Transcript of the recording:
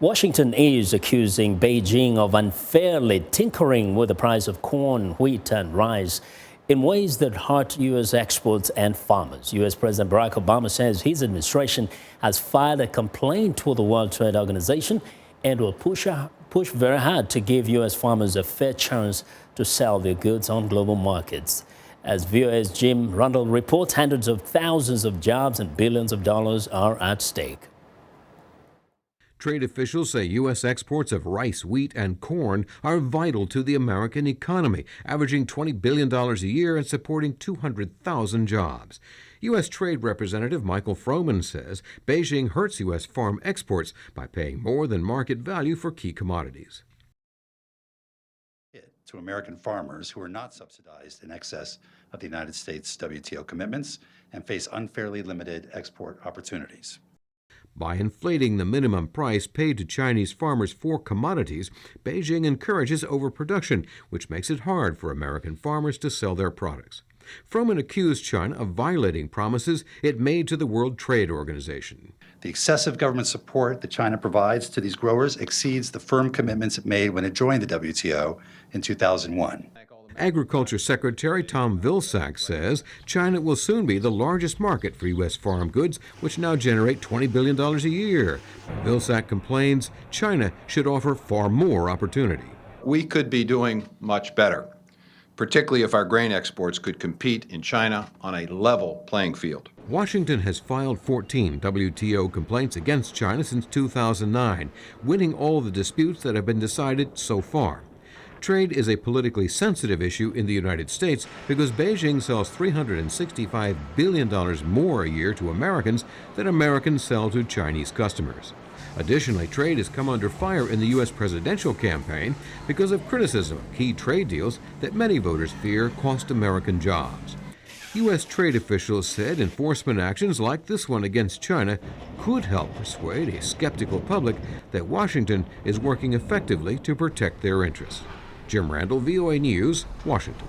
Washington is accusing Beijing of unfairly tinkering with the price of corn, wheat, and rice in ways that hurt U.S. exports and farmers. U.S. President Barack Obama says his administration has filed a complaint to the World Trade Organization and will push very hard to give U.S. farmers a fair chance to sell their goods on global markets. As VOA's Jim Rundle reports, hundreds of thousands of jobs and billions of dollars are at stake. Trade officials say U.S. exports of rice, wheat, and corn are vital to the American economy, averaging $20 billion a year and supporting 200,000 jobs. U.S. Trade Representative Michael Frowns says Beijing hurts U.S. farm exports by paying more than market value for key commodities. To American farmers who are not subsidized in excess of the United States WTO commitments and face unfairly limited export opportunities. By inflating the minimum price paid to Chinese farmers for commodities, Beijing encourages overproduction, which makes it hard for American farmers to sell their products. Froman accused China of violating promises it made to the World Trade Organization. The excessive government support that China provides to these growers exceeds the firm commitments it made when it joined the WTO in 2001. Agriculture Secretary Tom Vilsack says China will soon be the largest market for U.S. farm goods, which now generate $20 billion a year. Vilsack complains China should offer far more opportunity. We could be doing much better, particularly if our grain exports could compete in China on a level playing field. Washington has filed 14 WTO complaints against China since 2009, winning all the disputes that have been decided so far. Trade is a politically sensitive issue in the United States because Beijing sells $365 billion more a year to Americans than Americans sell to Chinese customers. Additionally, trade has come under fire in the U.S. presidential campaign because of criticism of key trade deals that many voters fear cost American jobs. U.S. trade officials said enforcement actions like this one against China could help persuade a skeptical public that Washington is working effectively to protect their interests. Jim Randall, VOA News, Washington.